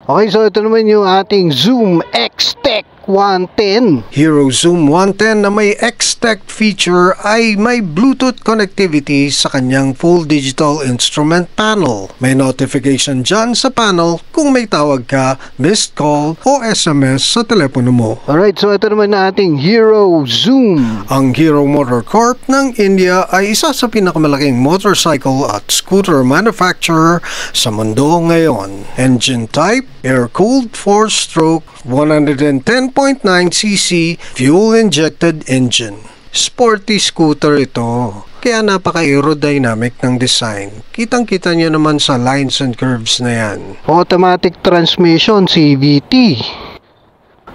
Okay, so ito naman yung ating Zoom X-Tech 110. Hero Zoom 110 na may X-Tech feature ay may Bluetooth connectivity sa kanyang full digital instrument panel. May notification dyan sa panel kung may tawag ka, missed call o SMS sa telepono mo. Alright, so ito naman na ating Hero Zoom. Ang Hero Motor Corp ng India ay isa sa pinakamalaking motorcycle at scooter manufacturer sa mundo ngayon. Engine type, air-cooled 4-stroke 110.9cc fuel-injected engine. Sporty scooter ito, kaya napaka-aerodynamic ng design. Kitang-kita nyo naman sa lines and curves na yan. Automatic transmission, CVT.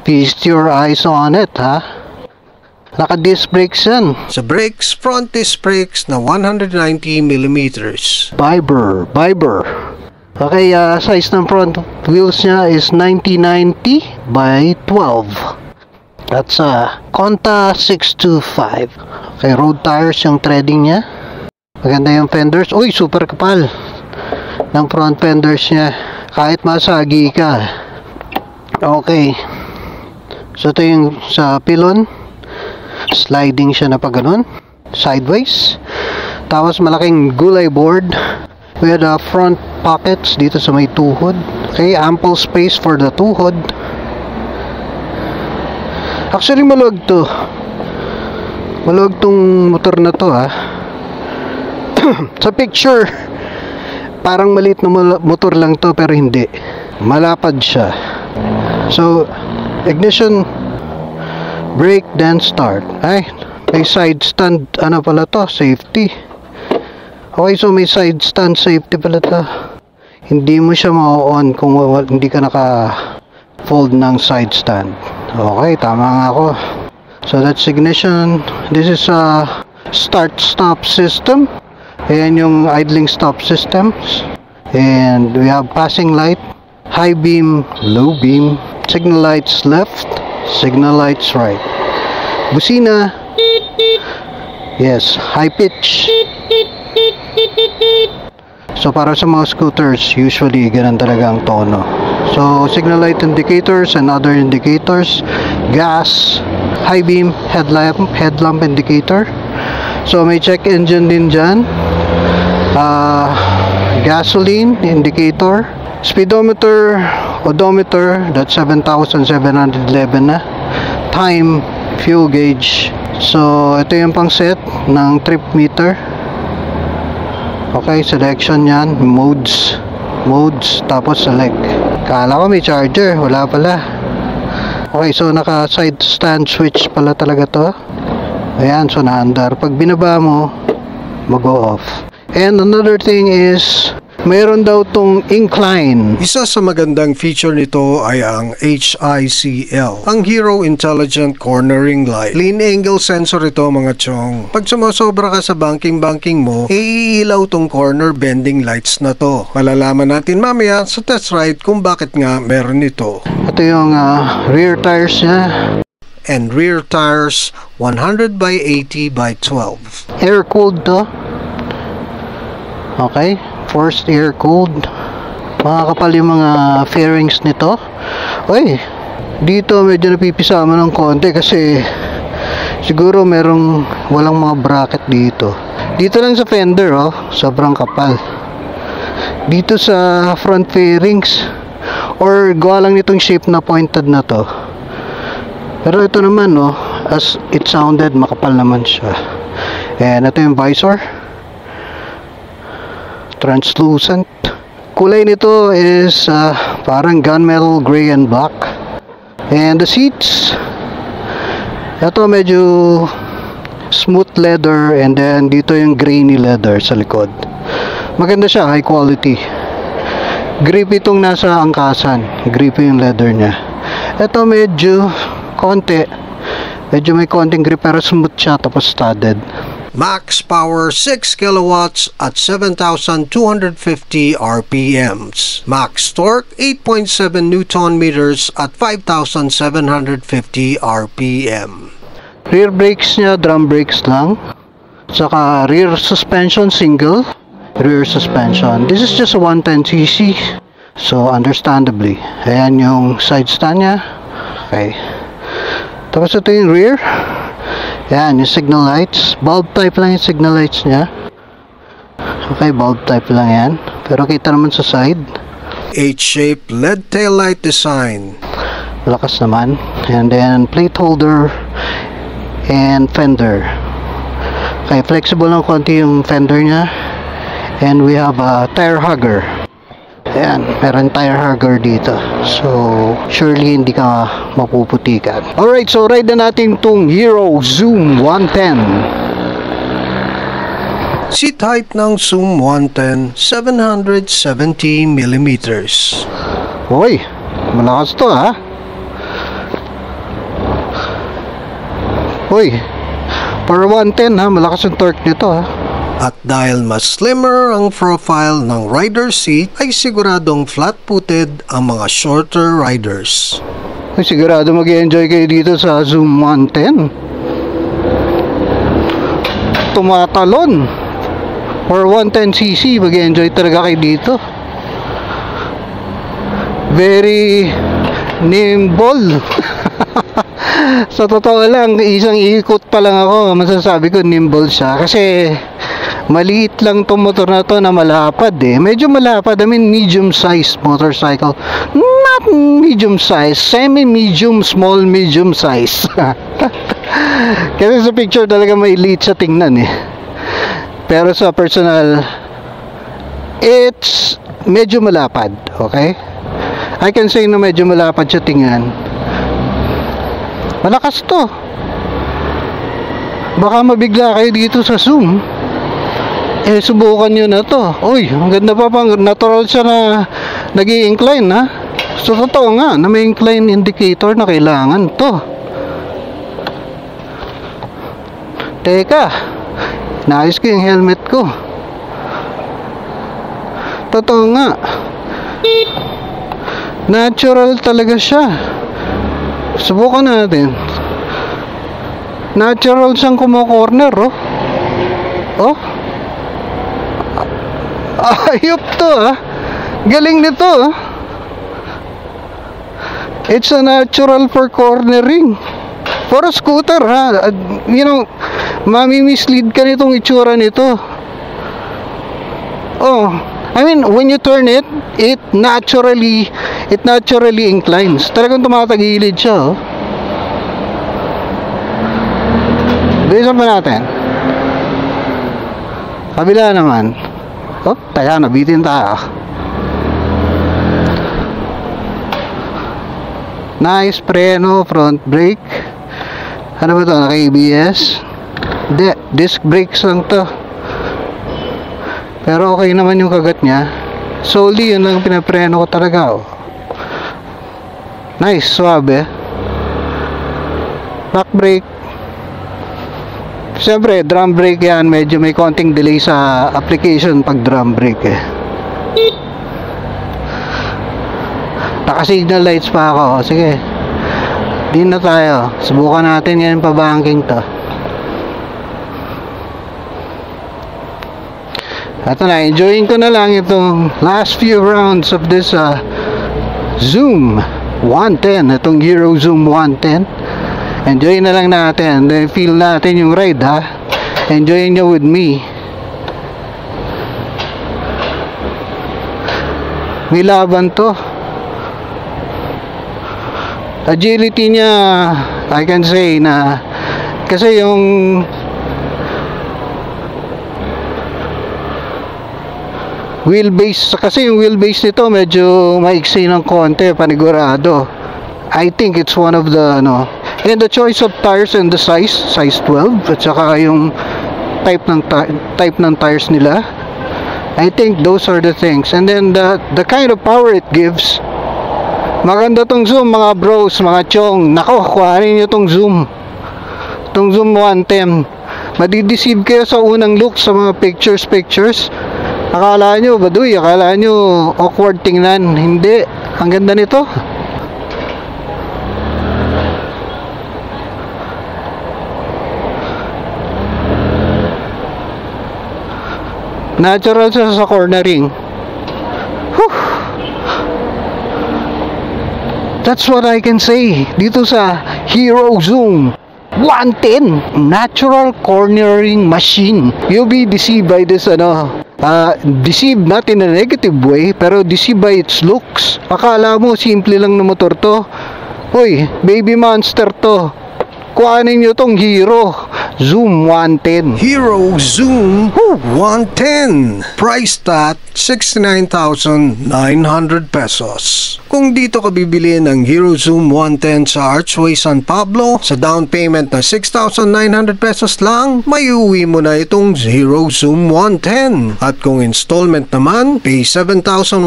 Feast your eyes on it, ha? Naka-disc brakes yan. Sa brakes, front disc brakes na 190mm. Viber. Okay, size ng front wheels niya is 90/90 by 12. That's Conta 625. Okay, road tires yung treading niya. Maganda yung fenders. Uy, super kapal ng front fenders niya. Kahit masagi ka. Okay. So ito yung sa pylon. Sliding siya na pag ganun. Sideways. Tapos malaking gulay board with front pockets dito sa may tuhod. Okay, ample space for the tuhod. Actually maluwag to. Maluwag tong motor na to, ha. Sa picture parang maliit na motor lang to, pero hindi. Malapad siya. So ignition, brake, then start. Ay, may side stand, ano pala to, safety. Okay, so may side stand safety pala to. Hindi mo siya ma-on kung hindi ka naka-fold ng side stand. Okay, tama nga ako. So that's ignition. This is a start-stop system. Ayan yung idling stop systems. And we have passing light, high beam, low beam, signal lights left, signal lights right. Busina. Yes, high pitch. So para sa mga scooters, usually ganun talaga ang tono. So signal light indicators and other indicators, gas, high beam, headlamp indicator. So may check engine din dyan, gasoline indicator, speedometer, odometer, that's 7,711 na, time, fuel gauge. So ito yung pang set ng trip meter. Okay, selection yan, modes, tapos select. Kala ko may charger, wala pala. Okay, so naka side stand switch pala talaga to. Ayan, so naandar. Pag binaba mo, mag-go off. And another thing is, mayroon daw tong incline. Isa sa magandang feature nito ay ang HICL, ang Hero Intelligent Cornering Light. Lean angle sensor ito, mga chong. Pag sumasobra ka sa banking mo, iilaw tong corner bending lights na to. Malalaman natin mamaya sa test ride kung bakit nga meron ito. Ito yung rear tires niya. And rear tires 100/80/12. Air cooled to. Okay, forced air cooled. Makakapal yung mga fairings nito. Uy, dito medyo napipisama ng konti kasi siguro walang mga bracket dito. Dito lang sa fender, oh, sobrang kapal. Dito sa front fairings, or gawa lang nitong shape na pointed na to. Pero ito naman, oh, as it sounded, makapal naman siya. And ito yung visor, translucent. Kulay nito is parang gunmetal gray and black. And the seats, ito medyo smooth leather, and then dito yung grainy leather sa likod. Maganda siya, high quality. Grippy itong nasa angkasan, grippy yung leather niya. Ito medyo may konting grip, pero smooth siya, tapos studded. Max power 6 kilowatts at 7,250 RPMs. Max torque 8.7 Newton meters at 5,750 RPM. Rear brakes niya, drum brakes lang. Saka rear suspension, single rear suspension. This is just a 110cc. So, understandably. Ayan yung side stand niya. Okay. Tapos ito yung rear. Ayan, yung signal lights. Bulb type lang yung signal lights niya. Okay, bulb type lang yan. Pero kita naman sa side. H-shaped LED taillight design. Malakas naman. And then, plate holder and fender. Okay, flexible lang konti yung fender niya. And we have a tire hugger. Ayan, meron tire hugger dito. So, surely hindi ka mapuputikan. Alright, so ride na natin itong Hero Zoom 110. Seat height ng Zoom 110, 770mm. Uy, malakas to ha. Uy, para 110 ha, malakas yung torque nito ha. At dahil mas slimmer ang profile ng rider seat, ay siguradong flat-footed ang mga shorter riders. Uy, sigurado mag-enjoy kayo dito sa Zoom 110. Tumatalon. For 110cc, mag-enjoy talaga kayo dito. Very nimble. Sa totoo lang, isang ikot pa lang ako, masasabi ko nimble siya. Kasi maliit lang tong motor na to na malapad eh. Medyo malapad, I mean medium-sized motorcycle. Not medium-sized, semi-medium, small, medium-size. Kasi sa picture talaga may liit sa tingnan eh. Pero sa personal, it's medyo malapad, okay? I can say na medyo malapad siya tingnan. Malakas to. Baka mabigla kayo dito sa Zoom. Eh, subukan nyo na to. Uy, ang ganda pa pang natural siya na nag-i-incline ha. So, totoo nga na may incline indicator na kailangan to. Teka, naayos ko yung helmet ko. Totoo nga. Natural talaga siya. Subukan natin. Natural siyang kumo-corner oh. Oh. Ayop to ah. Galing nito ah. It's a natural for cornering. For a scooter ha. You know, mami-mislead ka nitong itsura nito. Oh, I mean, when you turn it, it naturally inclines. Talagang tumatagilid siya oh. Bilisan pa natin. Kabila naman. Oh, teka, nabitin tayo. Nice preno, front brake. Ano ba ito? Naka-ABS? Hindi, disc brakes lang to. Pero okay naman yung kagat niya. Solely yun lang pinapreno ko talaga oh. Nice, suabe. Back brake. Siyempre, drum brake yan. Medyo may konting delay sa application pag drum brake eh. Naka-signal lights pa ako. Sige. Din na tayo. Subukan natin yan pa-banking to. Ito na. Enjoying ko na lang itong last few rounds of this Zoom 110. Itong Hero Zoom 110. Enjoy na lang natin. Then feel natin yung ride ha. Enjoy nyo with me. May laban to. Agility niya, I can say na kasi yung wheelbase, kasi yung wheelbase nito medyo maiksi ng konti, panigurado. I think it's one of the and the choice of tires and the size 12 at saka yung type ng tires nila. I think those are the things. And then the kind of power it gives. Maganda tong Zoom mga bros, mga chong. Nako, kuhanin nyo tong Zoom. Tong Zoom 110. Madideceive kayo sa unang look sa mga pictures. Akala nyo, baduy, akala nyo awkward tingnan. Hindi. Ang ganda nito. Natural siya sa cornering. Whew. That's what I can say dito sa Hero Zoom 110 natural cornering machine. You'll be deceived by this deceived not in a negative way, pero deceived by its looks. Akala mo simple lang na motor to. Hoy, baby monster to. Kuhanin nyo tong Hero Zoom 110. Hero Zoom 110. Price at 69,900 pesos. Kung dito ka bibili ng Hero Zoom 110 sa Archway San Pablo, sa down payment na 6,900 pesos lang, may uwi mo na itong Hero Zoom 110. At kung installment naman, pay 7,130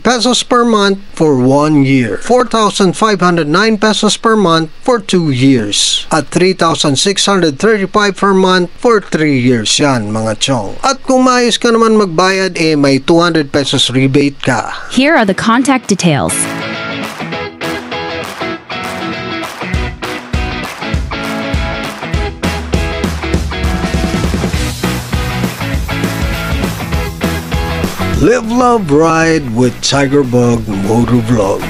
pesos per month for 1 year, 4,509 pesos per month for 2 years, at 3,635 per month for 3 years. Yan mga chong. At kung maayos ka naman magbayad, may 200 pesos rebate ka. Here are the contact details. Live, love, ride with Tigerbug Motovlog.